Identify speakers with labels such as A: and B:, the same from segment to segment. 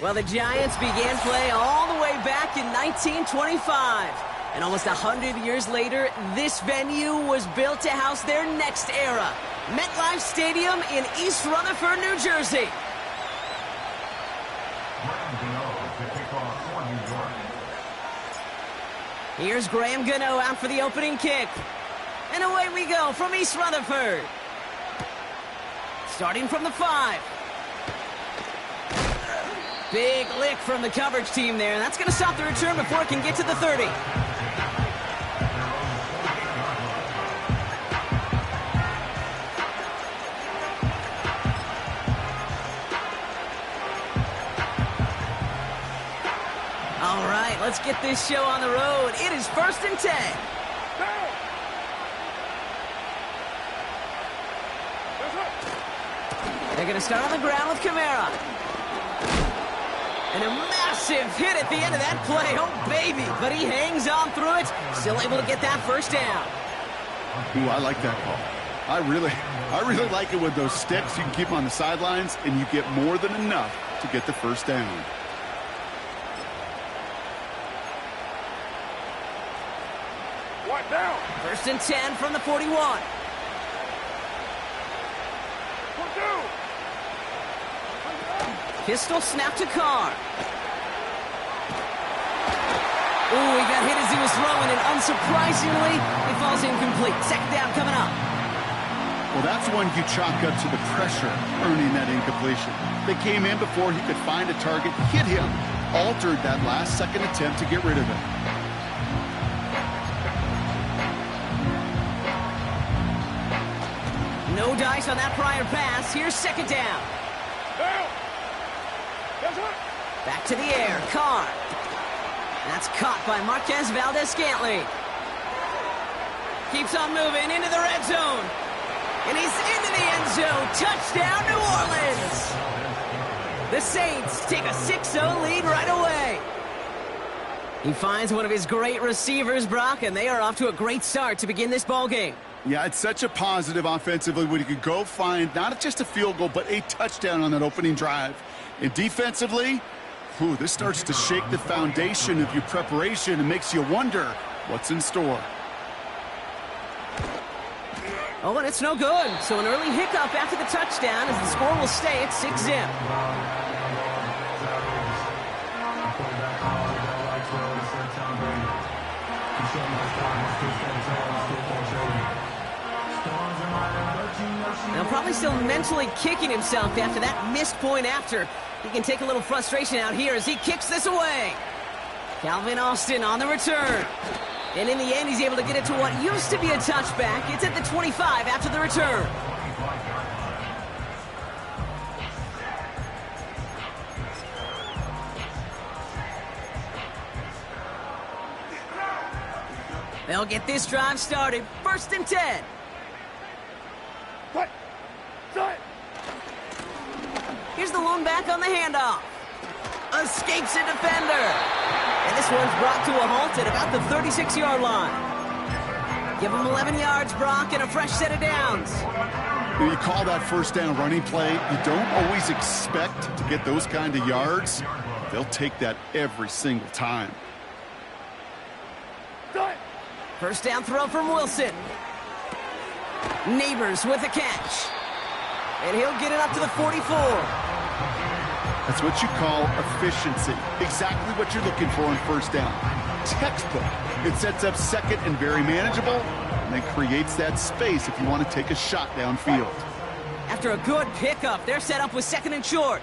A: Well, the Giants began play all the way back in 1925. And almost 100 years later, this venue was built to house their next era. MetLife Stadium in East Rutherford, New Jersey. Here's Graham Gano out for the opening kick. And away we go from East Rutherford. Starting from the 5. Big lick from the coverage team there. That's going to stop the return before it can get to the 30. All right, let's get this show on the road. It is 1st and 10. They're going to start on the ground with Kamara. And a massive hit at the end of that play. Oh, baby. But he hangs on through it. Still able to get that first down.
B: Ooh, I like that call. I really like it with those sticks. You can keep them on the sidelines, and you get more than enough to get the first down.
C: What down?
A: 1st and 10 from the 41. Pistol snap to Carr. Ooh, he got hit as he was throwing, and unsurprisingly, it falls incomplete. 2nd down coming up.
B: Well, that's one you chalk up to the pressure earning that incompletion. They came in before he could find a target, hit him, altered that last-second attempt to get rid of it.
A: No dice on that prior pass. Here's 2nd down. Back to the air. Carr. That's caught by Marquez Valdes-Scantling. Keeps on moving into the red zone. And he's into the end zone. Touchdown, New Orleans. The Saints take a 6-0 lead right away. He finds one of his great receivers, Brock, and they are off to a great start to begin this ball game.
B: Yeah, it's such a positive offensively when you could go find not just a field goal, but a touchdown on that opening drive. And defensively, this starts to shake the foundation of your preparation and makes you wonder what's in store.
A: Oh, and it's no good. So an early hiccup after the touchdown as the score will stay at 6-0. Now probably still mentally kicking himself after that missed point after. He can take a little frustration out here as he kicks this away. Calvin Austin on the return. And in the end, he's able to get it to what used to be a touchback. It's at the 25 after the return. They'll get this drive started. 1st and 10. Here's the lone back on the handoff. Escapes a defender. And this one's brought to a halt at about the 36-yard line. Give him 11 yards, Brock, and a fresh set of downs.
B: When you call that first down running play, you don't always expect to get those kind of yards. They'll take that every single time.
A: First down throw from Wilson. Neighbors with a catch. And he'll get it up to the 44.
B: That's what you call efficiency. Exactly what you're looking for on first down. Textbook. It sets up 2nd and very manageable, and then creates that space if you want to take a shot downfield.
A: After a good pickup, they're set up with 2nd and short.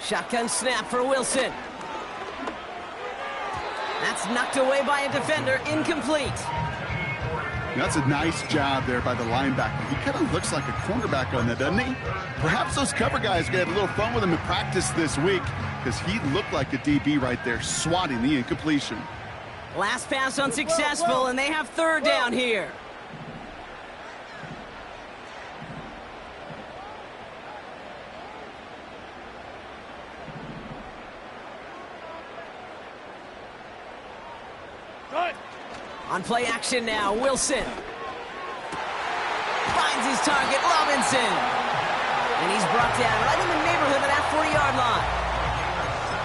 A: Shotgun snap for Wilson. That's knocked away by a defender, incomplete.
B: That's a nice job there by the linebacker. He kind of looks like a cornerback on that, doesn't he? Perhaps those cover guys get a little fun with him in practice this week because he looked like a DB right there, swatting the incompletion.
A: Last pass unsuccessful, and they have 3rd down here. On play action now, Wilson. Finds his target, Robinson. And he's brought down right in the neighborhood of that 40-yard line.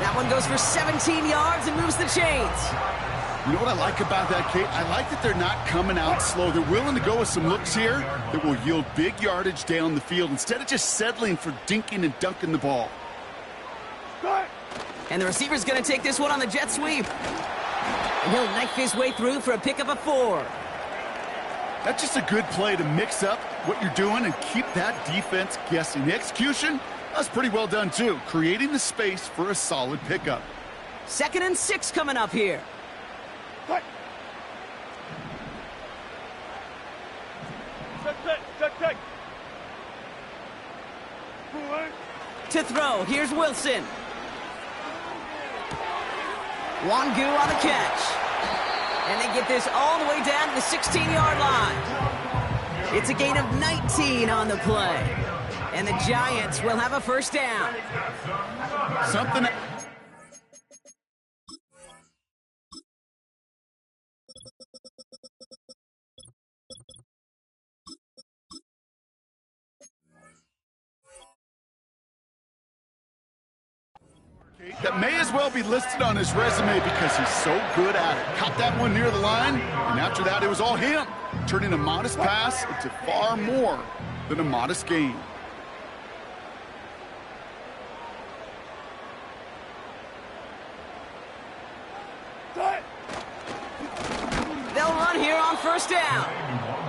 A: That one goes for 17 yards and moves the chains.
B: You know what I like about that, Kate? I like that they're not coming out slow. They're willing to go with some looks here that will yield big yardage down the field instead of just settling for dinking and dunking the ball.
A: And the receiver's going to take this one on the jet sweep. And he'll knife his way through for a pickup of 4.
B: That's just a good play to mix up what you're doing and keep that defense guessing. The execution, that's pretty well done too, creating the space for a solid pickup.
A: 2nd and 6 coming up here.
C: Check.
A: To throw, here's Wilson. Wangu on the catch. And they get this all the way down to the 16-yard line. It's a gain of 19 on the play. And the Giants will have a first down.
B: Something... that may as well be listed on his resume because he's so good at it. Caught that one near the line, and after that, it was all him, turning a modest pass into far more than a modest gain.
A: They'll run here on first down.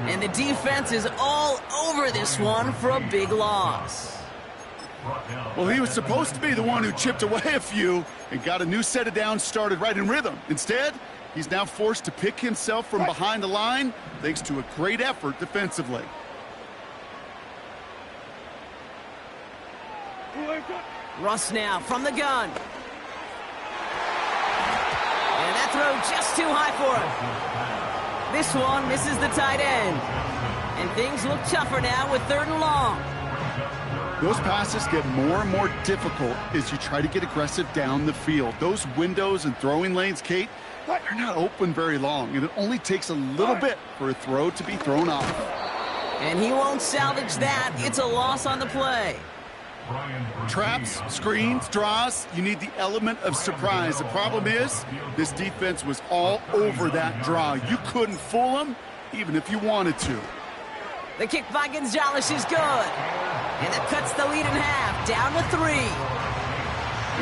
A: And the defense is all over this one for a big loss.
B: Well, he was supposed to be the one who chipped away a few and got a new set of downs started right in rhythm. Instead, he's now forced to pick himself from behind the line thanks to a great effort defensively.
A: Russ now from the gun. And that throw just too high for him. This one misses the tight end. And things look tougher now with 3rd and long.
B: Those passes get more and more difficult as you try to get aggressive down the field. Those windows and throwing lanes, Kate, they're not open very long, and it only takes a little bit for a throw to be thrown off.
A: And he won't salvage that. It's a loss on the play.
B: Traps, screens, draws, you need the element of surprise. The problem is, this defense was all over that draw. You couldn't fool them, even if you wanted to.
A: The kick by Gonzalez is good. And it cuts the lead in half, down to 3.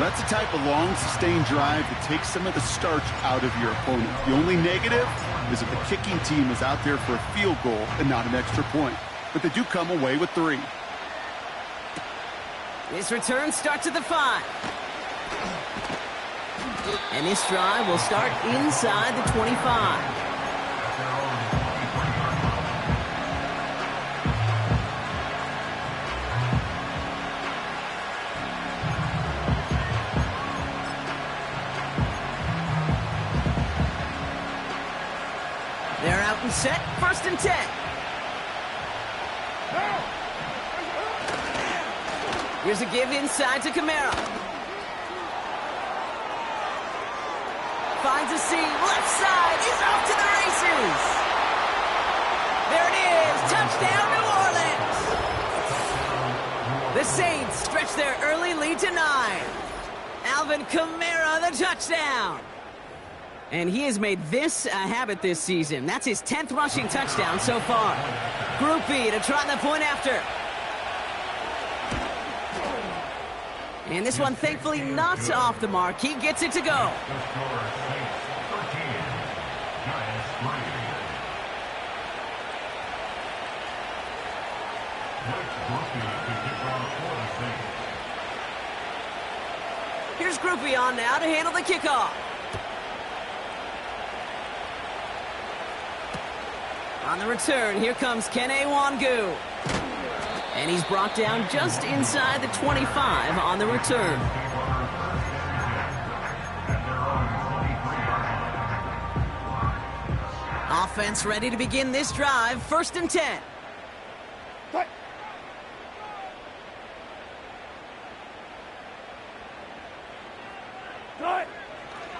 B: That's the type of long, sustained drive that takes some of the starch out of your opponent. The only negative is if the kicking team is out there for a field goal and not an extra point. But they do come away with 3.
A: This return starts at the 5. And this drive will start inside the 25. They're out and set, 1st and 10. Here's a give inside to Kamara. Finds a seam, left side, he's off to the races. There it is, touchdown New Orleans. The Saints stretch their early lead to 9. Alvin Kamara, the touchdown. And he has made this a habit this season. That's his 10th rushing touchdown so far. Groupie to try the point after. And this one thankfully not off the mark. He gets it to go. Here's Groupie on now to handle the kickoff. On the return, here comes Kene Wangu. And he's brought down just inside the 25 on the return. Offense ready to begin this drive, 1st and 10.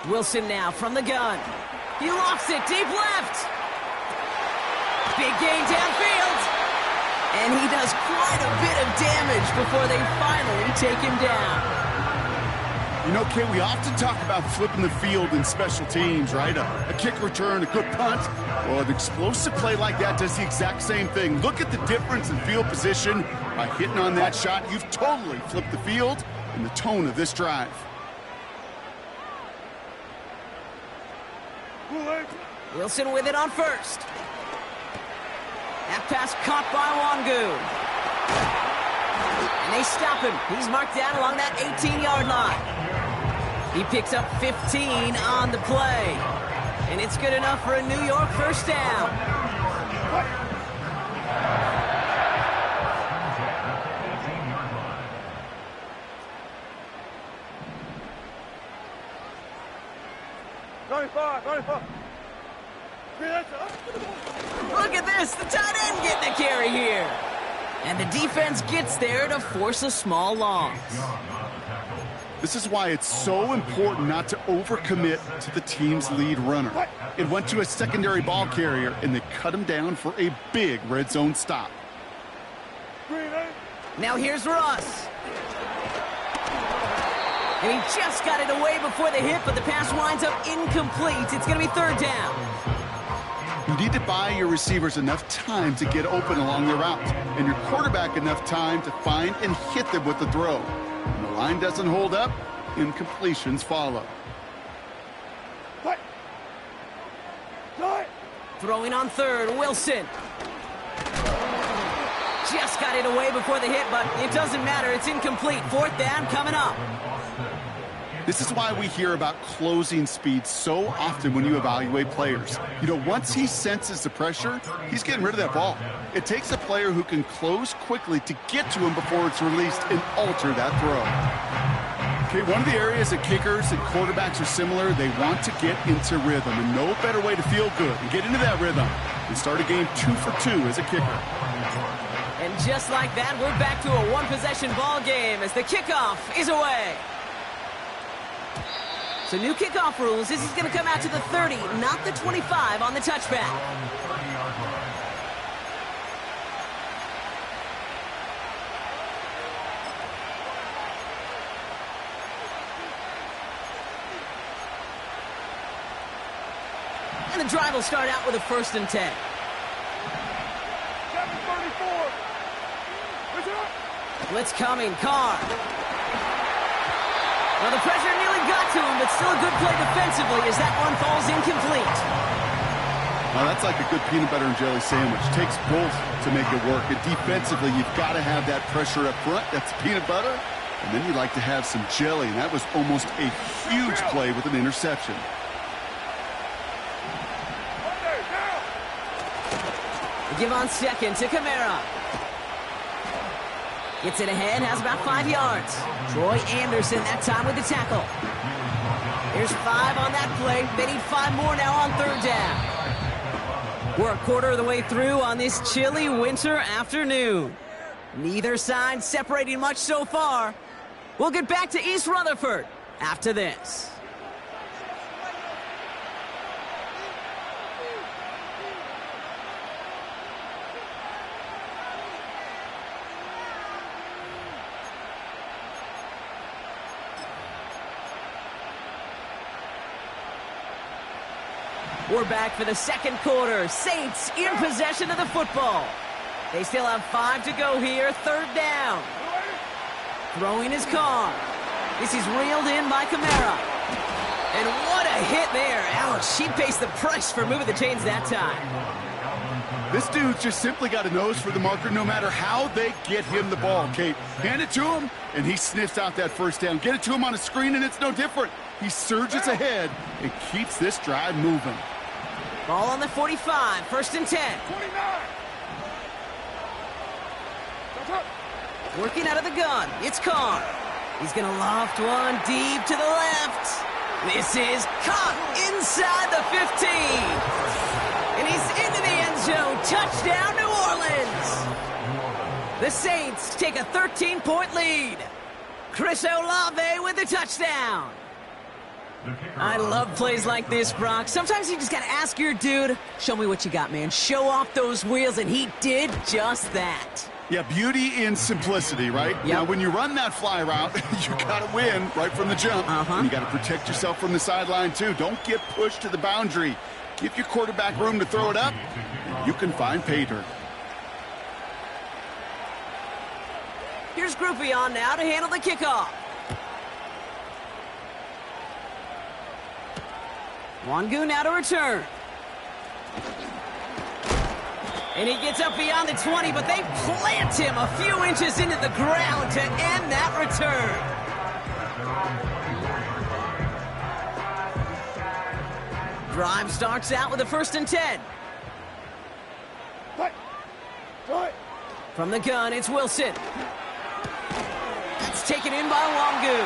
A: Wilson now from the gun. He lofts it deep left. Big gain downfield. And he does quite a bit of damage before they finally take him down.
B: You know, Kate, we often talk about flipping the field in special teams, right? A kick return, a good punt. Well, an explosive play like that does the exact same thing. Look at the difference in field position. By hitting on that shot, you've totally flipped the field and the tone of this drive.
A: Wilson with it on 1st. That pass caught by Wangu. And they stop him. He's marked down along that 18-yard line. He picks up 15 on the play. And it's good enough for a New York first down. Look at this, the tight end getting a carry here. And the defense gets there to force a small loss.
B: This is why it's so important not to overcommit to the team's lead runner. It went to a secondary ball carrier, and they cut him down for a big red zone stop.
A: Now here's Russ. And he just got it away before the hit, but the pass winds up incomplete. It's going to be third down.
B: You need to buy your receivers enough time to get open along their route, and your quarterback enough time to find and hit them with the throw. When the line doesn't hold up, incompletions follow.
A: Throwing on third, Wilson. Just got it away before the hit, but it doesn't matter. It's incomplete. Fourth down coming up.
B: This is why we hear about closing speed so often when you evaluate players. You know, once he senses the pressure, he's getting rid of that ball. It takes a player who can close quickly to get to him before it's released and alter that throw. Okay, one of the areas that kickers and quarterbacks are similar, they want to get into rhythm, and no better way to feel good and get into that rhythm and start a game 2 for 2 as a kicker.
A: And just like that, we're back to a one-possession ball game as the kickoff is away. So new kickoff rules. This is going to come out to the 30, not the 25 on the touchback. And the drive will start out with a 1st and 10.
C: 7:34.
A: Blitz coming, Carr. Well, the pressure nearly got to him, but still a good play defensively as that one falls incomplete.
B: Well, that's like a good peanut butter and jelly sandwich. Takes both to make it work. And defensively, you've got to have that pressure up front. That's peanut butter. And then you like to have some jelly. And that was almost a huge play with an interception.
A: They give on second to Kamara. Gets it ahead, has about 5 yards. Troy Anderson that time with the tackle. There's 5 on that play. They need 5 more now on third down. We're a quarter of the way through on this chilly winter afternoon. Neither side separating much so far. We'll get back to East Rutherford after this. We're back for the second quarter. Saints in possession of the football. They still have 5 to go here. Third down. Throwing his Carr. This is reeled in by Kamara. And what a hit there. Ouch, he pays the price for moving the chains that time.
B: This dude's just simply got a nose for the marker no matter how they get him the ball, Kate. Hand it to him, and he sniffs out that first down. Get it to him on a screen, and it's no different. He surges ahead and keeps this drive moving.
A: Ball on the 45, 1st and 10.
C: 29.
A: Working out of the gun, it's Carr. He's going to loft one deep to the left. This is caught inside the 15. And he's into the end zone. Touchdown, New Orleans. The Saints take a 13-point lead. Chris Olave with the touchdown. I love plays like this, Brock. Sometimes you just got to ask your dude, show me what you got, man. Show off those wheels, and he did just that.
B: Yeah, beauty in simplicity, right?
A: Yep.
B: Now, when you run that fly route, you got to win right from the jump. And you got to protect yourself from the sideline, too. Don't get pushed to the boundary. Give your quarterback room to throw it up, and you can find pay dirt.
A: Here's Groupie on now to handle the kickoff. Wangu now to return. And he gets up beyond the 20, but they plant him a few inches into the ground to end that return. Drive starts out with a 1st and 10. From the gun, it's Wilson. That's taken in by Wangu.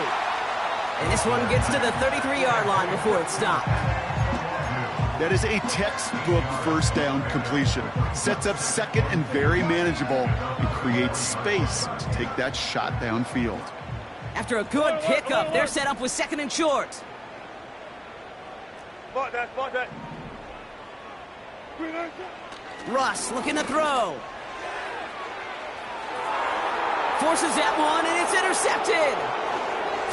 A: And this one gets to the 33-yard line before it's stopped.
B: That is a textbook 1st down completion. Sets up 2nd and very manageable and creates space to take that shot downfield.
A: After a good pickup, they're set up with 2nd and short.
C: Spot that.
A: Russ looking to throw. Forces that one, and it's intercepted.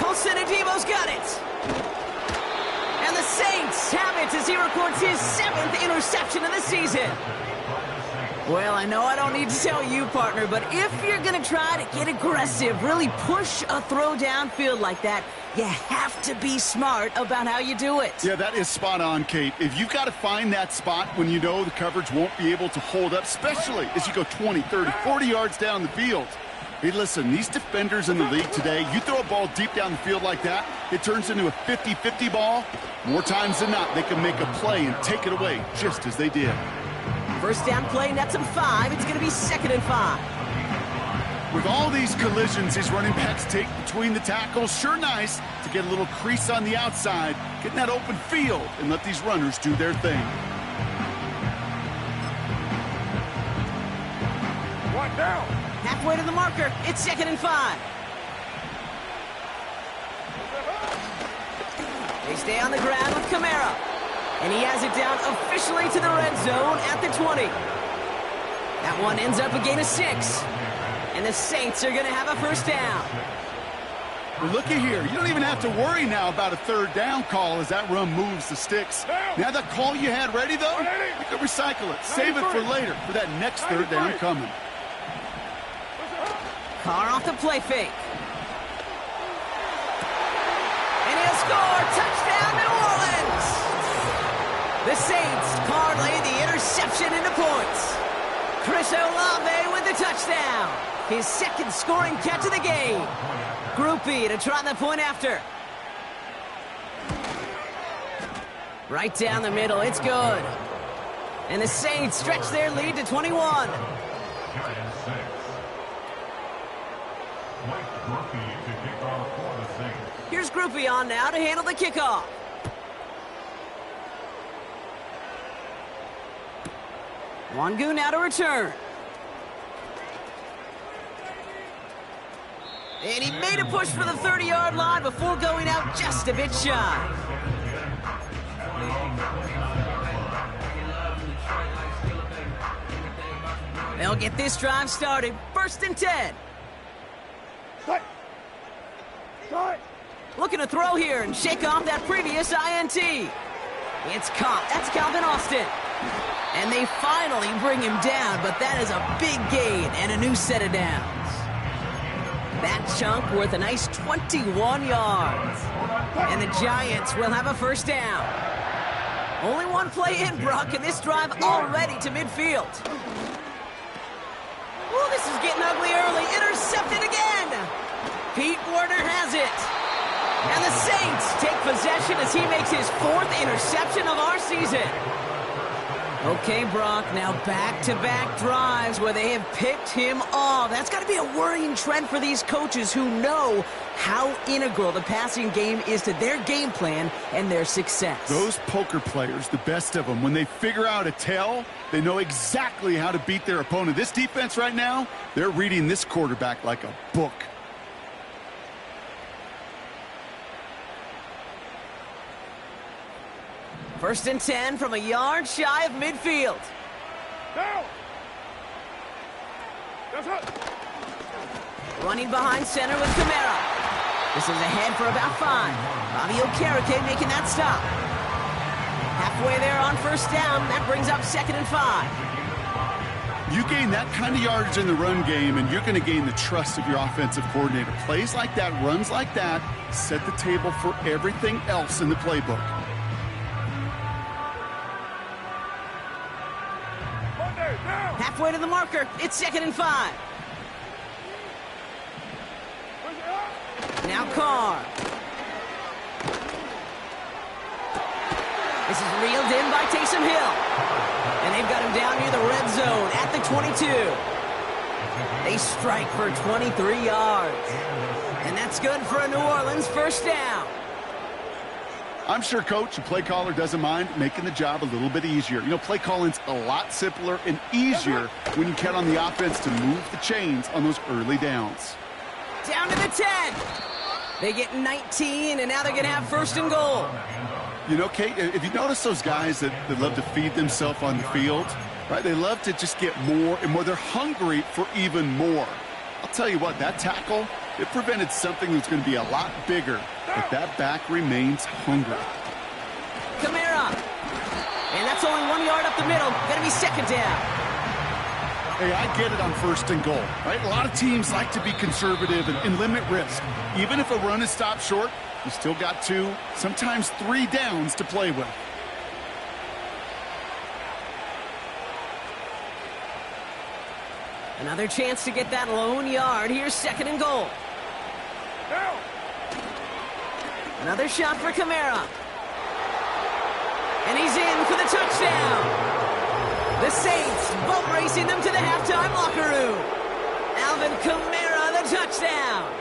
A: Colson Adebo's got it. And the Saints have it as he records his 7th interception of the season. Well, I know I don't need to tell you, partner, but if you're going to try to get aggressive, really push a throw downfield like that, you have to be smart about how you do it.
B: Yeah, that is spot on, Kate. If you've got to find that spot when you know the coverage won't be able to hold up, especially as you go 20, 30, 40 yards down the field. Hey, listen, these defenders in the league today, you throw a ball deep down the field like that, it turns into a 50-50 ball. More times than not, they can make a play and take it away, just as they did.
A: 1st down play, nets him 5. It's going to be 2nd and 5.
B: With all these collisions these running backs take between the tackles, sure nice to get a little crease on the outside, get in that open field, and let these runners do their thing.
C: One down.
A: Halfway to the marker, it's 2nd and 5. They stay on the ground with Kamara. And he has it down officially to the red zone at the 20. That one ends up a gain of 6. And the Saints are going to have a 1st down.
B: Well, looky here. You don't even have to worry now about a 3rd down call as that run moves the sticks. Now that call you had ready, though, you can recycle it. Save it for later for that next 3rd down coming.
A: Carr off the play fake. And he'll score. Touchdown, New Orleans. The Saints parlay the interception into points. Chris Olave with the touchdown. His 2nd scoring catch of the game. Groupie to try the point after. Right down the middle. It's good. And the Saints stretch their lead to 21. Here's Groupie on now to handle the kickoff. Wangu now to return. And he made a push for the 30-yard line before going out just a bit shy. They'll get this drive started. 1st and 10. Looking to throw here and shake off that previous INT. It's caught. That's Calvin Austin. And they finally bring him down, but that is a big gain and a new set of downs. That chunk worth a nice 21 yards. And the Giants will have a 1st down. Only one play in, Brock, and this drive already to midfield. Oh, this is getting ugly early. Intercepted again. Pete Werner has it. And the Saints take possession as he makes his 4th interception of our season. Okay, Brock, now back-to-back drives where they have picked him off. That's got to be a worrying trend for these coaches who know how integral the passing game is to their game plan and their success.
B: Those poker players, the best of them, when they figure out a tell, they know exactly how to beat their opponent. This defense right now, they're reading this quarterback like a book.
A: First and 10 from a yard shy of midfield.
C: Down.
A: Running behind center with Kamara. This is ahead for about 5. Bobby Okereke making that stop. Halfway there on 1st down. That brings up 2nd and 5.
B: You gain that kind of yardage in the run game, and you're going to gain the trust of your offensive coordinator. Plays like that, runs like that, set the table for everything else in the playbook.
A: Halfway to the marker. It's 2nd and 5. Now Carr. This is reeled in by Taysom Hill. And they've got him down near the red zone at the 22. They strike for 23 yards. And that's good for a New Orleans first down.
B: I'm sure coach and play caller doesn't mind making the job a little bit easier. You know, play calling's a lot simpler and easier when you count on the offense to move the chains on those early downs.
A: Down to the 10. They get 19, and now they're going to have 1st and goal.
B: You know, Kate, if you notice those guys that love to feed themselves on the field, right? They love to just get more and more. They're hungry for even more. I'll tell you what, that tackle, it prevented something that's going to be a lot bigger, but that back remains hungry.
A: Kamara. And that's only 1 yard up the middle. Going to be 2nd down.
B: Hey, I get it on 1st and goal, right? A lot of teams like to be conservative and limit risk. Even if a run is stopped short, you still got 2, sometimes 3 downs to play with.
A: Another chance to get that lone yard. Here's 2nd and goal. Another shot for Kamara. And he's in for the touchdown. The Saints boat racing them to the halftime locker room. Alvin Kamara, the touchdown.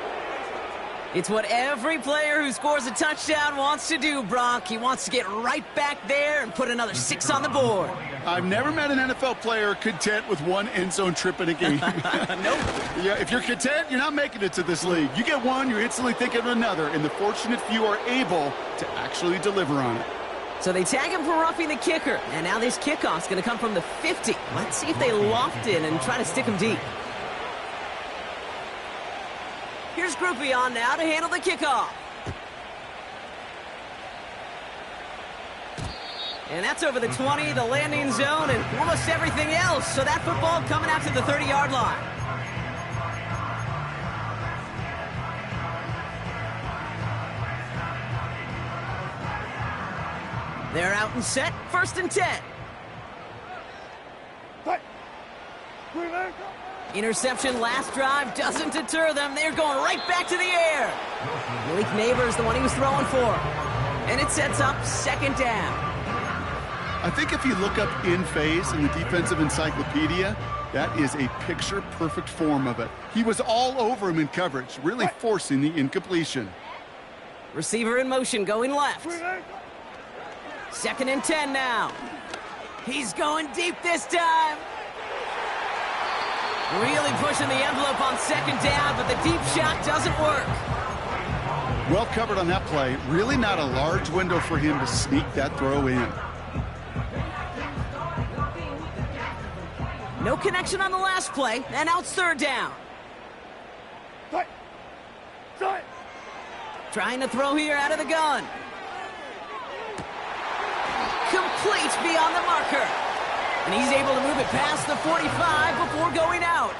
A: It's what every player who scores a touchdown wants to do, Brock. He wants to get right back there and put another 6 on the board.
B: I've never met an NFL player content with 1 end zone trip in a game.
A: Nope.
B: Yeah, if you're content, you're not making it to this league. You get 1, you're instantly thinking of another, and the fortunate few are able to actually deliver on it.
A: So they tag him for roughing the kicker, and now this kickoff's going to come from the 50. Let's see if they loft in and try to stick him deep. Here's Groupie on now to handle the kickoff. And that's over the 20, the landing zone, and almost everything else. So that football coming out to the 30-yard line. They're out and set, 1st and 10. Interception last drive doesn't deter them. They're going right back to the air. Malik Neighbors, the one he was throwing for. And it sets up 2nd down.
B: I think if you look up in phase in the defensive encyclopedia, that is a picture-perfect form of it. He was all over him in coverage, really forcing the incompletion.
A: Receiver in motion, going left. 2nd and 10 now. He's going deep this time. Really pushing the envelope on 2nd down, but the deep shot doesn't work.
B: Well covered on that play. Really not a large window for him to sneak that throw in.
A: No connection on the last play, and now it's 3rd down. Trying to throw here out of the gun. Complete beyond the marker. And he's able to move it past the 45 before going out.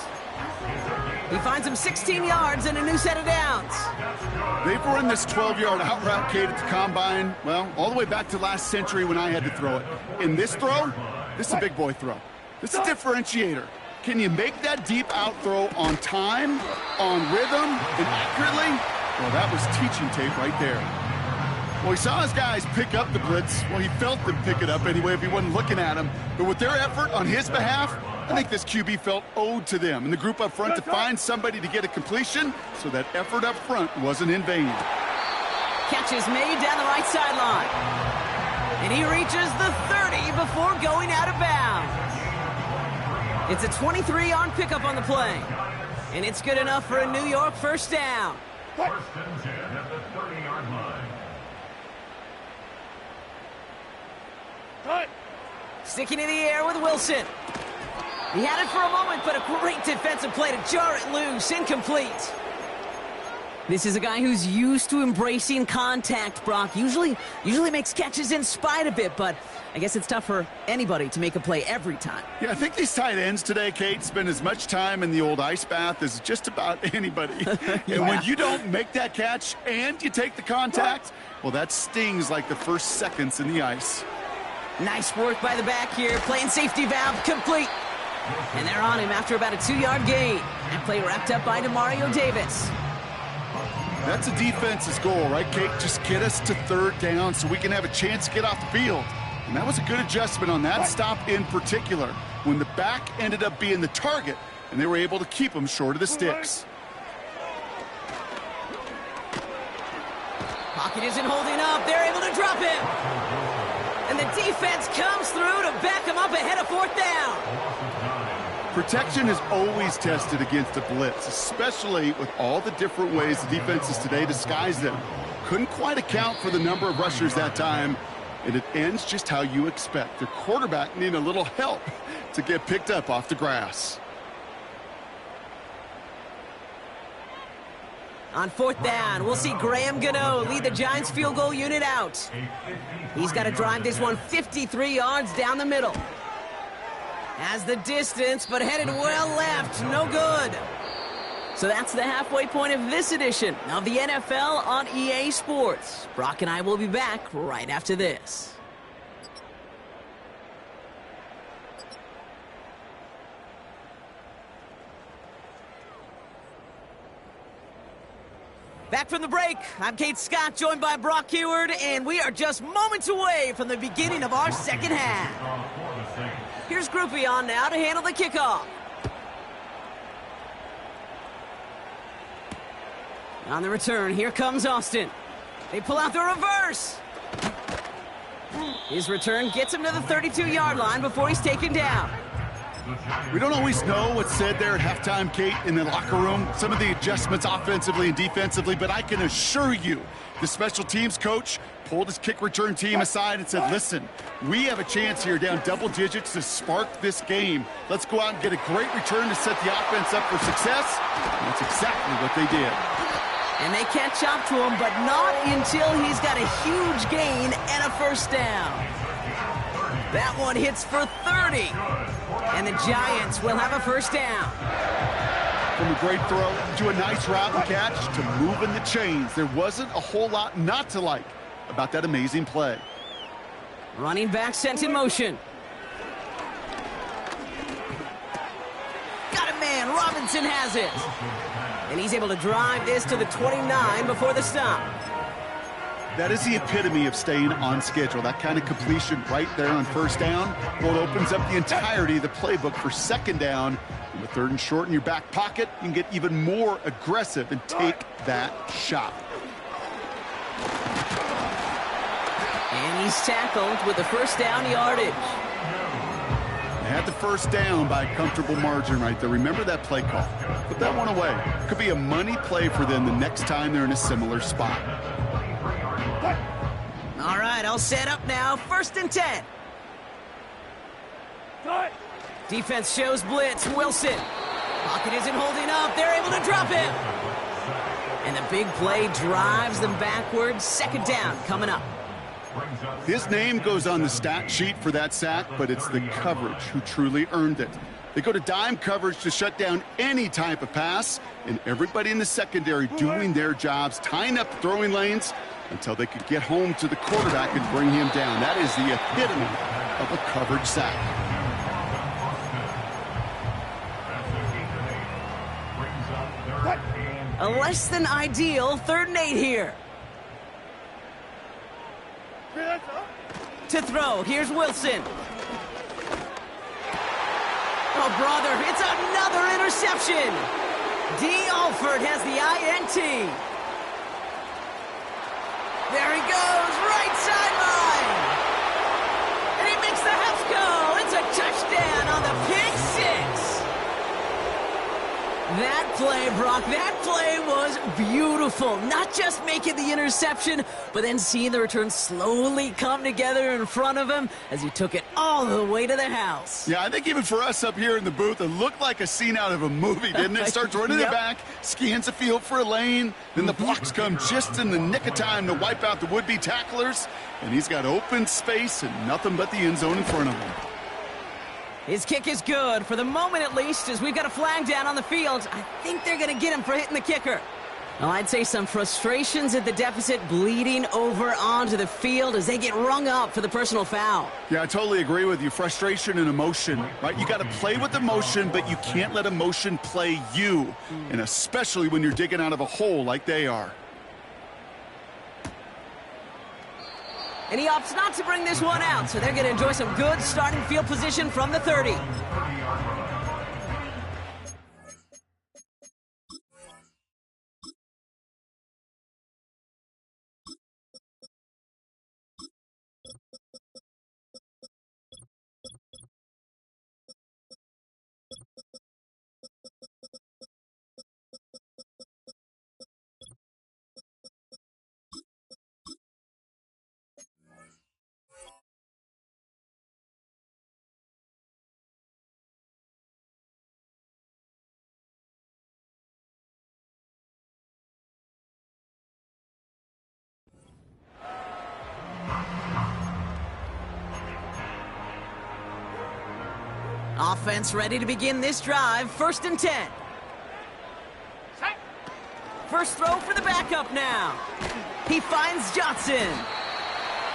A: He finds him 16 yards and a new set of downs.
B: They've run this 12-yard out route, Kate, at the combine, well, all the way back to last century when I had to throw it. In this throw, this is a big boy throw. This is a differentiator. Can you make that deep out throw on time, on rhythm, and accurately? Well, that was teaching tape right there. Well, he saw his guys pick up the blitz. Well, he felt them pick it up anyway if he wasn't looking at him. But with their effort on his behalf, I think this QB felt owed to them and the group up front to find somebody to get a completion, so that effort up front wasn't in vain.
A: Catch is made down the right sideline. And he reaches the 30 before going out of bounds. It's a 23-yard pickup on the play. And it's good enough for a New York first down.
D: 1st and 10 at the 30-yard line.
A: Sticking in the air with Wilson. He had it for a moment, but a great defensive play to jar it loose. Incomplete. This is a guy who's used to embracing contact, Brock. Usually makes catches in spite of it, but I guess it's tough for anybody to make a play every time.
B: Yeah, I think these tight ends today, Kate, spend as much time in the old ice bath as just about anybody.
A: Yeah.
B: And when you don't make that catch and you take the contact, well, that stings like the first seconds in the ice.
A: Nice work by the back here. Playing safety valve complete. And they're on him after about a 2-yard gain. That play wrapped up by Demario Davis.
B: That's a defense's goal, right, Kate? Just get us to 3rd down so we can have a chance to get off the field. And that was a good adjustment on that stop in particular, when the back ended up being the target, and they were able to keep him short of the sticks.
A: Pocket isn't holding up. They're able to drop him. And the defense comes through to back him up ahead of 4th down.
B: Protection is always tested against a blitz, especially with all the different ways the defenses today disguise them. Couldn't quite account for the number of rushers that time, and it ends just how you expect. Their quarterback needing a little help to get picked up off the grass.
A: On 4th down, we'll see Graham Gano lead the Giants field goal unit out. He's got to drive this one 53 yards down the middle. Has the distance, but headed well left. No good. So that's the halfway point of this edition of the NFL on EA Sports. Brock and I will be back right after this. Back from the break, I'm Kate Scott, joined by Brock Huard, and we are just moments away from the beginning of our second half. Here's Groupie on now to handle the kickoff. On the return, here comes Austin. They pull out the reverse. His return gets him to the 32-yard line before he's taken down.
B: We don't always know what's said there at halftime, Kate, in the locker room. Some of the adjustments offensively and defensively, but I can assure you the special teams coach pulled his kick return team aside and said, listen, we have a chance here down double digits to spark this game. Let's go out and get a great return to set the offense up for success. And that's exactly what they did.
A: And they catch up to him, but not until he's got a huge gain and a 1st down. That one hits for 30. And the Giants will have a 1st down.
B: From a great throw to a nice route and catch to moving the chains. There wasn't a whole lot not to like about that amazing play.
A: Running back sent in motion. Got a man. Robinson has it. And he's able to drive this to the 29 before the stop.
B: That is the epitome of staying on schedule. That kind of completion right there on 1st down. Well, it opens up the entirety of the playbook for 2nd down. And with 3rd and short in your back pocket, you can get even more aggressive and take that shot.
A: And he's tackled with the 1st down yardage.
B: They had the 1st down by a comfortable margin right there. Remember that play call. Put that one away. Could be a money play for them the next time they're in a similar spot.
A: All right, all set up now. 1st and 10. Defense shows blitz. Wilson. Pocket isn't holding up. They're able to drop him. And the big play drives them backwards. 2nd down coming up.
B: His name goes on the stat sheet for that sack, but it's the coverage who truly earned it. They go to dime coverage to shut down any type of pass, and everybody in the secondary doing their jobs, tying up the throwing lanes until they could get home to the quarterback and bring him down. That is the epitome of a coverage sack.
A: A less than ideal 3rd and 8 here. To throw, here's Wilson. Oh, brother, it's another interception. D. Alford has the INT. There he goes, right sideline. And he makes the house go. It's a touchdown on the pick 6. That play, Brock, that play was beautiful. Not just making the interception, but then seeing the return slowly come together in front of him as he took it all the way to the house.
B: Yeah, I think even for us up here in the booth, it looked like a scene out of a movie, didn't it? Starts running it back, scans the field for a lane, then the blocks come just in the nick of time to wipe out the would-be tacklers, and he's got open space and nothing but the end zone in front of him.
A: His kick is good, for the moment at least, as we've got a flag down on the field. I think they're going to get him for hitting the kicker. Well, I'd say some frustrations at the deficit bleeding over onto the field as they get rung up for the personal foul.
B: Yeah, I totally agree with you. Frustration and emotion, right? You got to play with emotion, but you can't let emotion play you, and especially when you're digging out of a hole like they are.
A: And he opts not to bring this one out, so they're going to enjoy some good starting field position from the 30. Offense ready to begin this drive. 1st and 10. First throw for the backup now. He finds Johnson.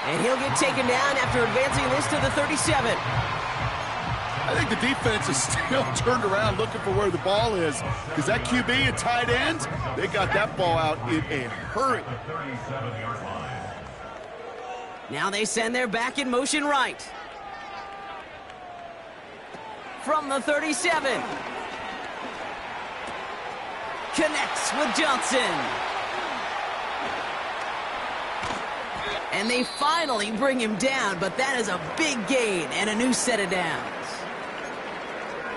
A: And he'll get taken down after advancing this to the 37.
B: I think the defense is still turned around looking for where the ball is, because that QB and tight end, they got that ball out in a hurry.
A: Now they send their back in motion right. From the 37. Connects with Johnson. And they finally bring him down, but that is a big gain and a new set of downs.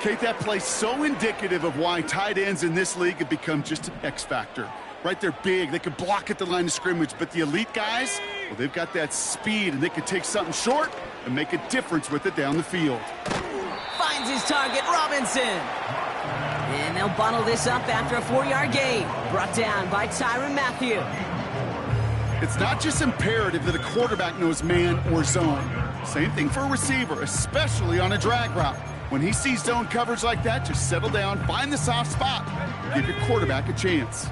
B: Kate, that play's so indicative of why tight ends in this league have become just an X factor. Right, they're big, they can block at the line of scrimmage, but the elite guys, well, they've got that speed, and they can take something short and make a difference with it down the field.
A: Finds his target, Robinson. And they'll bottle this up after a 4-yard gain. Brought down by Tyrann Mathieu.
B: It's not just imperative that a quarterback knows man or zone. Same thing for a receiver, especially on a drag route. When he sees zone coverage like that, just settle down, find the soft spot, give your quarterback a chance.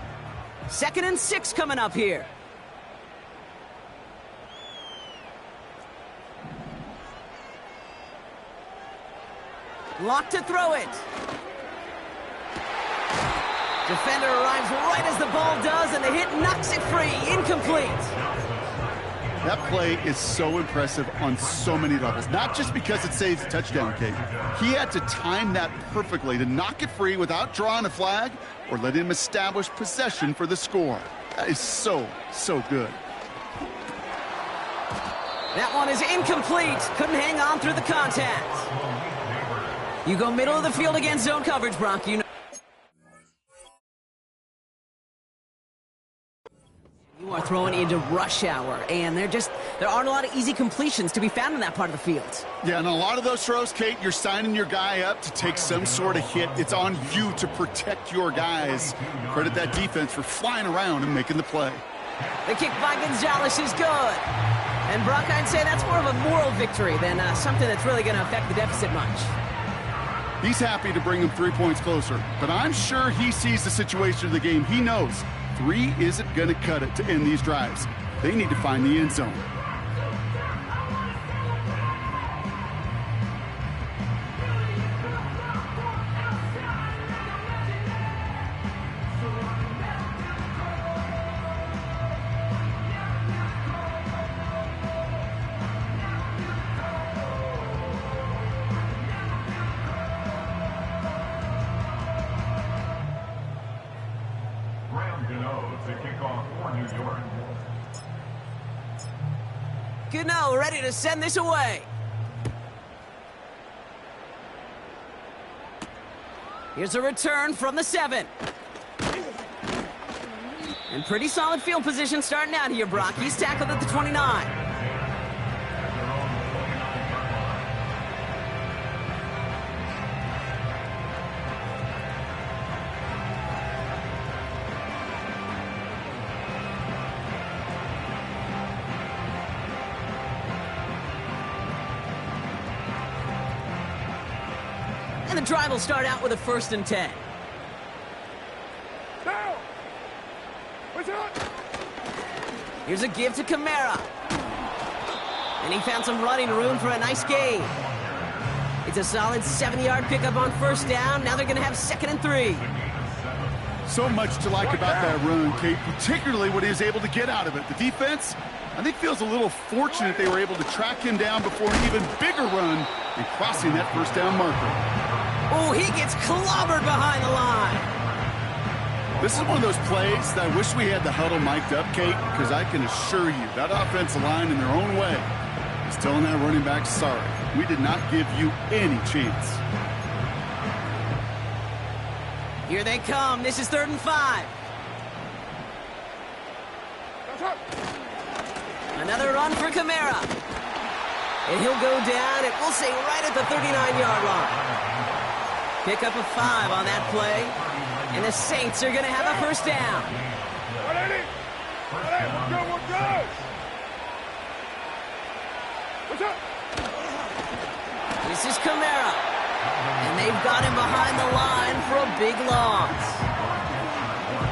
A: 2nd and 6 coming up here. Locked to throw it. Defender arrives right as the ball does, and the hit knocks it free. Incomplete.
B: That play is so impressive on so many levels, not just because it saves a touchdown, Kate. He had to time that perfectly to knock it free without drawing a flag or letting him establish possession for the score. That is so, so good.
A: That one is incomplete. Couldn't hang on through the contact. You go middle of the field against zone coverage, Brock. You are throwing into rush hour, and there aren't a lot of easy completions to be found in that part of the field.
B: Yeah, and a lot of those throws, Kate, you're signing your guy up to take some sort of hit. It's on you to protect your guys. Credit that defense for flying around and making the play.
A: The kick by Gonzalez is good. And Brock, I'd say that's more of a moral victory than something that's really going to affect the deficit much.
B: He's happy to bring him 3 points closer, but I'm sure he sees the situation of the game. He knows 3 isn't going to cut it to end these drives. They need to find the end zone.
A: Gano ready to send this away. Here's a return from the 7. And pretty solid field position starting out here, Brock. He's tackled at the 29. And the drive will start out with a 1st and 10.
C: Down. Push it.
A: Here's a give to Kamara. And he found some running room for a nice gain. It's a solid 7-yard pickup on first down. Now they're going to have 2nd and 3.
B: So much to like about that run, Kate, particularly what he was able to get out of it. The defense, I think, feels a little fortunate they were able to track him down before an even bigger run and crossing that first down marker.
A: Oh, he gets clobbered behind the line.
B: This is one of those plays that I wish we had the huddle mic'd up, Kate, because I can assure you that offensive line in their own way is telling that running back, sorry, we did not give you any chance.
A: Here they come. This is 3rd and 5. Another run for Kamara. And he'll go down, and we'll say right at the 39-yard line. Pick up a 5 on that play. And the Saints are going to have a first down. This is Kamara. And they've got him behind the line for a big loss.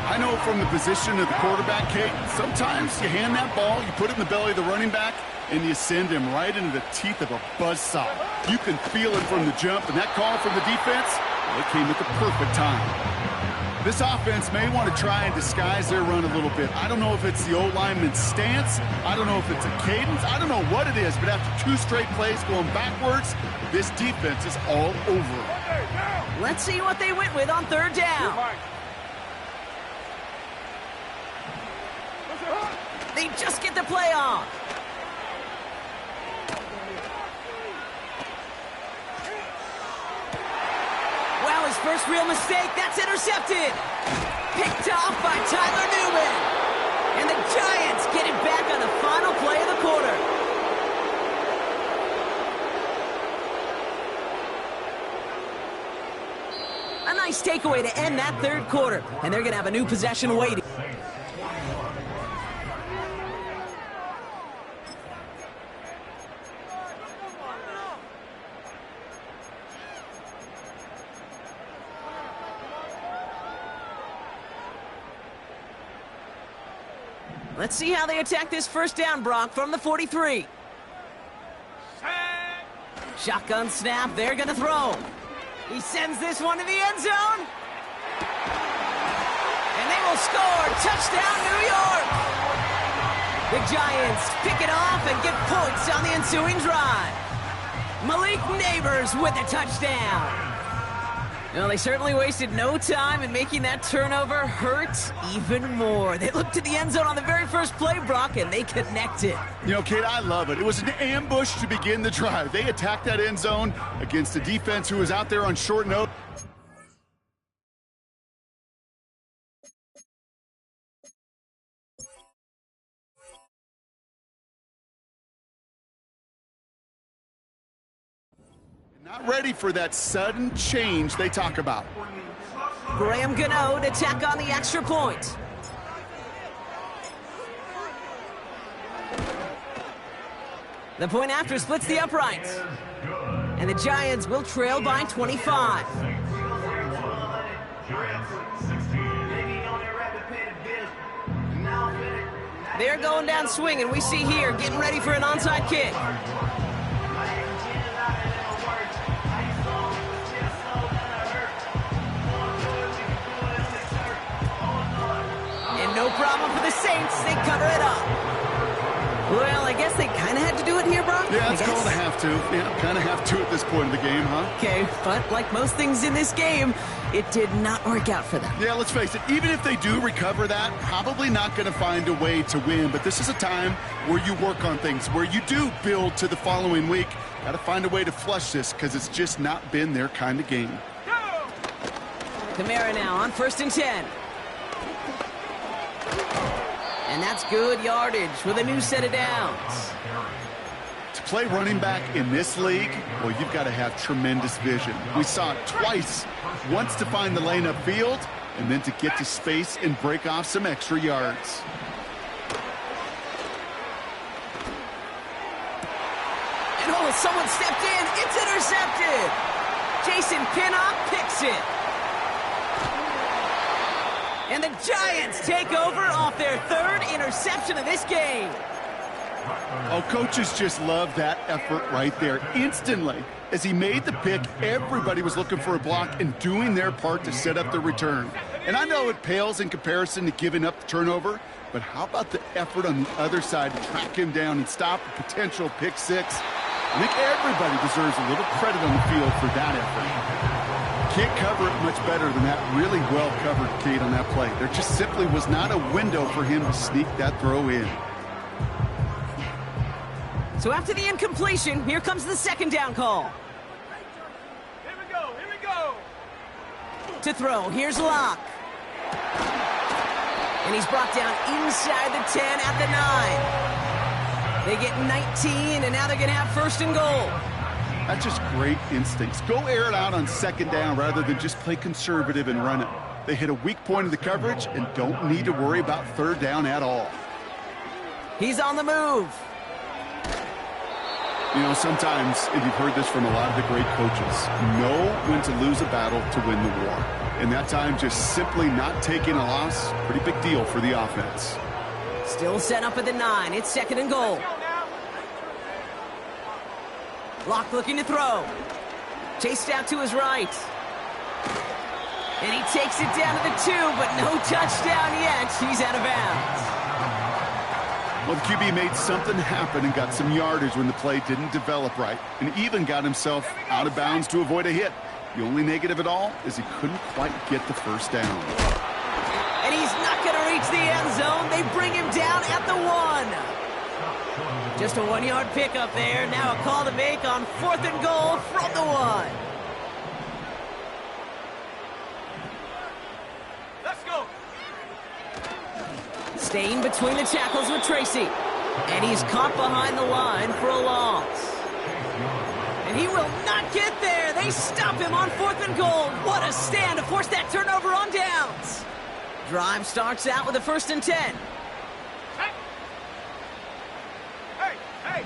B: I know from the position of the quarterback, Kate, sometimes you hand that ball, you put it in the belly of the running back, and you send him right into the teeth of a buzzsaw. You can feel it from the jump, and that call from the defense, well, it came at the perfect time. This offense may want to try and disguise their run a little bit. I don't know if it's the O-lineman's stance. I don't know if it's a cadence. I don't know what it is, but after 2 straight plays going backwards, this defense is all over.
A: Let's see what they went with on 3rd down. They just get the play off. Wow, his first real mistake. That's intercepted. Picked off by Tyler Newman. And the Giants get it back on the final play of the quarter. A nice takeaway to end that 3rd quarter. And they're going to have a new possession waiting. Let's see how they attack this first down, Brock, from the 43. Shotgun snap, they're going to throw. He sends this one to the end zone. And they will score. Touchdown, New York. The Giants pick it off and get points on the ensuing drive. Malik Neighbors with a touchdown. Well, they certainly wasted no time in making that turnover hurt even more. They looked to the end zone on the very first play, Brock, and they connected.
B: You know, Kate, I love it. It was an ambush to begin the drive. They attacked that end zone against a defense who was out there on short notice. Not ready for that sudden change they talk about.
A: Graham Gano to tack on the extra point. The point after splits the uprights. And the Giants will trail by 25. They're going down swinging. We see here getting ready for an onside kick. No problem for the Saints. They cover it up. Well, I guess they kind of had to do it here, Brock.
B: Yeah, it's called a have to. Yeah, kind of have to at this point in the game, huh?
A: Okay, but like most things in this game, it did not work out for them.
B: Yeah, let's face it. Even if they do recover that, probably not going to find a way to win. But this is a time where you work on things, where you do build to the following week. Got to find a way to flush this because it's just not been their kind of game.
A: Kamara now on 1st and 10. And that's good yardage with a new set of downs.
B: To play running back in this league, well, you've got to have tremendous vision. We saw it twice. Once to find the lane upfield, and then to get to space and break off some extra yards.
A: And oh, someone stepped in. It's intercepted. Jason Pinnock picks it. And And the Giants take over off their third interception of this game.
B: Oh, coaches just love that effort right there. Instantly, as he made the pick, everybody was looking for a block and doing their part to set up the return. And I know it pales in comparison to giving up the turnover, but how about the effort on the other side to track him down and stop a potential pick six? I think everybody deserves a little credit on the field for that effort. Can't cover it much better than that really well-covered Kate on that play. There just simply was not a window for him to sneak that throw in.
A: So after the incompletion, here comes the second down call.
C: Here we go, here we go.
A: To throw, here's Locke. And he's brought down inside the 10 at the 9. They get 19, and now they're going to have first and goal.
B: That's just great instincts. Go air it out on second down rather than just play conservative and run it. They hit a weak point of the coverage and don't need to worry about third down at all.
A: He's on the move.
B: You know, sometimes, and you've heard this from a lot of the great coaches, know when to lose a battle to win the war. And that time, just simply not taking a loss, pretty big deal for the offense.
A: Still set up at the 9. It's second and goal. Locke looking to throw. Chased out to his right. And he takes it down to the 2, but no touchdown yet. He's out of bounds.
B: Well, the QB made something happen and got some yardage when the play didn't develop right, and even got himself out of bounds to avoid a hit. The only negative at all is he couldn't quite get the first down.
A: And he's not going to reach the end zone. They bring him down at the 1. Just a 1-yard pickup there. Now a call to make on fourth and goal from the 1.
C: Let's go.
A: Staying between the tackles with Tracy. And he's caught behind the line for a loss. And he will not get there. They stop him on fourth and goal. What a stand to force that turnover on downs. Drive starts out with a first and 10.
C: Hey, hey,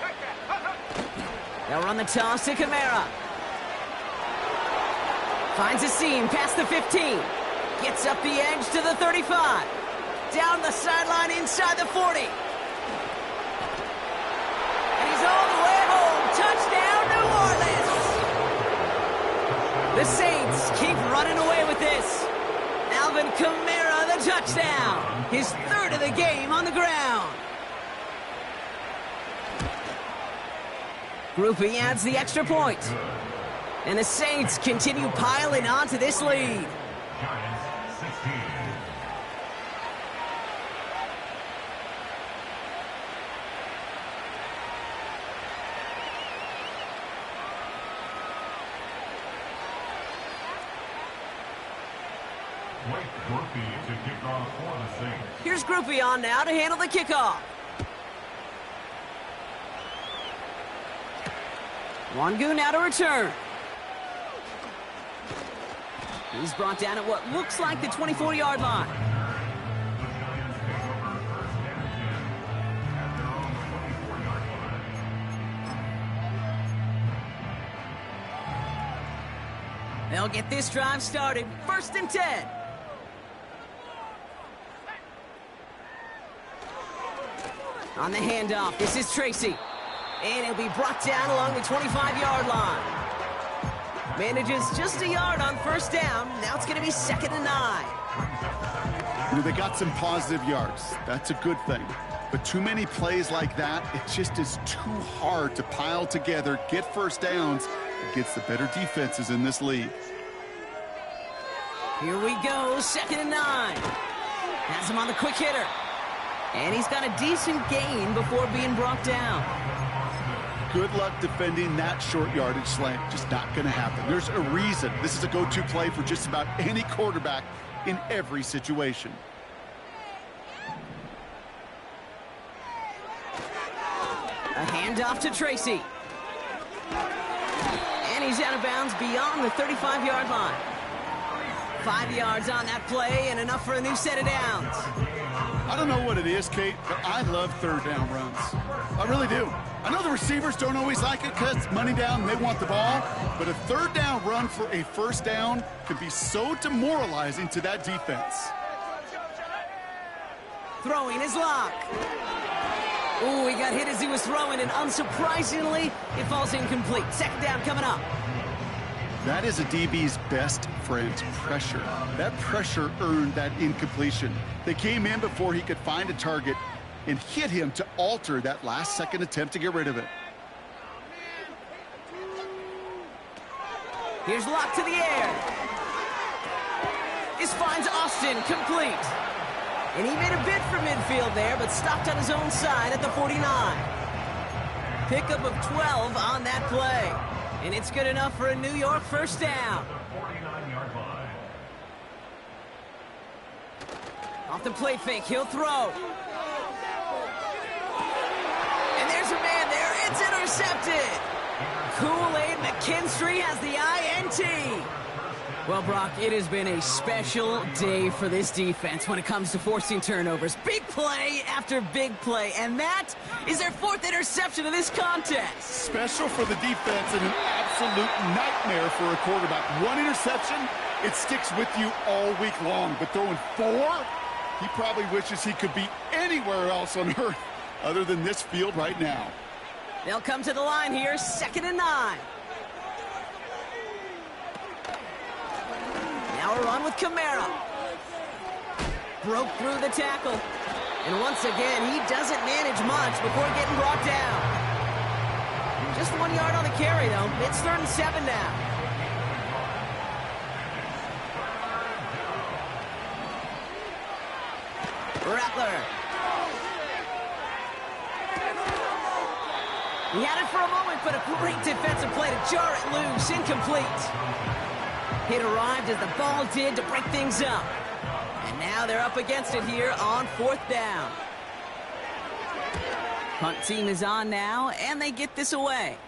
C: check that.
A: They'll run the toss to Kamara. Finds a seam past the 15. Gets up the edge to the 35. Down the sideline inside the 40. And he's all the way home. Touchdown, New Orleans. The Saints keep running away with this. Alvin Kamara, the touchdown. His third of the game on the ground. Groupie adds the extra point. And the Saints continue piling on to this lead.
D: Giants 16. Blake Groupie to kick off for the Saints.
A: Here's Groupie on now to handle the kickoff. Wangu now to return. He's brought down at what looks like the 24-yard line. They'll get this drive started. First and 10. On the handoff, this is Tracy. And he'll be brought down along the 25-yard line. Manages just a yard on first down. Now it's going to be second and 9.
B: You know, they got some positive yards. That's a good thing. But too many plays like that, it just is too hard to pile together, get first downs against the better defenses in this league.
A: Here we go, second and 9. Has him on the quick hitter. And he's got a decent gain before being brought down.
B: Good luck defending that short yardage slant. Just not going to happen. There's a reason this is a go-to play for just about any quarterback in every situation.
A: A handoff to Tracy. And he's out of bounds beyond the 35-yard line. 5 yards on that play and enough for a new set of downs.
B: I don't know what it is, Kate, but I love third down runs. I really do. I know the receivers don't always like it because money down, they want the ball, but a third down run for a first down can be so demoralizing to that defense.
A: Throwing his lock. Ooh, he got hit as he was throwing, and unsurprisingly, it falls incomplete. Second down coming up.
B: That is a DB's best friend, pressure. That pressure earned that incompletion. They came in before he could find a target and hit him to alter that last-second attempt to get rid of it.
A: Here's Lock to the air. This finds Austin complete. And he made a bid for midfield there, but stopped on his own side at the 49. Pickup of 12 on that play. And it's good enough for a New York first down.
D: 49-yard line.
A: Off the play fake, he'll throw. And there's a man there, it's intercepted. Kool-Aid McKinstry has the INT. Well, Brock, it has been a special day for this defense when it comes to forcing turnovers. Big play after big play, and that is their fourth interception of this contest.
B: Special for the defense and an absolute nightmare for a quarterback. One interception, it sticks with you all week long, but throwing 4, he probably wishes he could be anywhere else on earth other than this field right now.
A: They'll come to the line here, 2nd and 9. Now a run with Kamara. Broke through the tackle. And once again, he doesn't manage much before getting brought down. Just 1 yard on the carry, though. It's 3rd and 7 now. Rattler. He had it for a moment, but a great defensive play to jar it loose. Incomplete. It arrived as the ball did to break things up. And now they're up against it here on 4th down. Punt team is on now, and they get this away.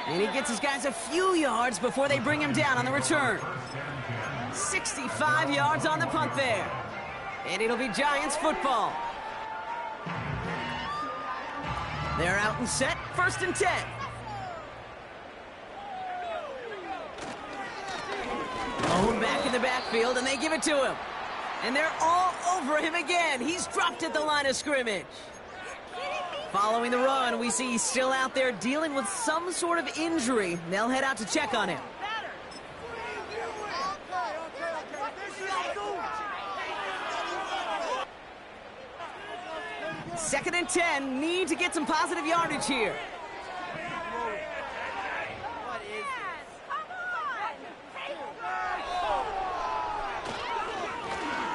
A: And he gets his guys a few yards before they bring him down on the return. 65 yards on the punt there. And it'll be Giants football. They're out and set, 1st and 10. Owen back in the backfield, and they give it to him. And they're all over him again. He's dropped at the line of scrimmage. Following the run, we see he's still out there dealing with some sort of injury. They'll head out to check on him. 2nd and 10, need to get some positive yardage here.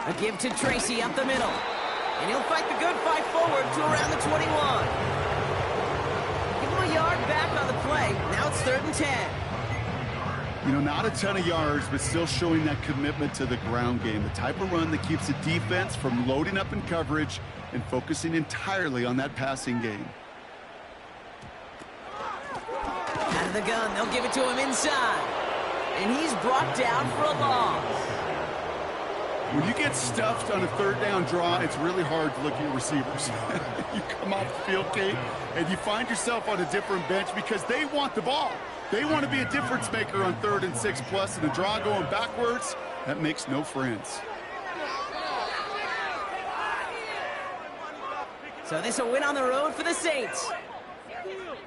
A: A give to Tracy up the middle. And he'll fight the good fight forward to around the 21. Give him a yard back on the play. Now it's 3rd and 10.
B: You know, not a ton of yards, but still showing that commitment to the ground game. The type of run that keeps the defense from loading up in coverage and focusing entirely on that passing game.
A: Out of the gun, they'll give it to him inside. And he's brought down for a loss.
B: When you get stuffed on a 3rd down draw, it's really hard to look at your receivers. You come off the field, Kate, and you find yourself on a different bench because they want the ball. They want to be a difference maker on 3rd and 6 plus, and a draw going backwards, that makes no friends.
A: So this a win on the road for the Saints.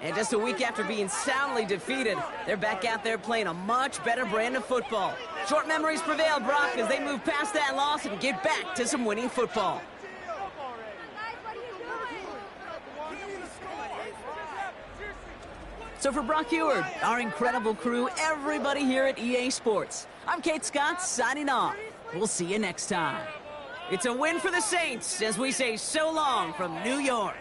A: And just a week after being soundly defeated, they're back out there playing a much better brand of football. Short memories prevail, Brock, as they move past that loss and get back to some winning football. So for Brock Huard, our incredible crew, everybody here at EA Sports, I'm Kate Scott signing off. We'll see you next time. It's a win for the Saints as we say so long from New York.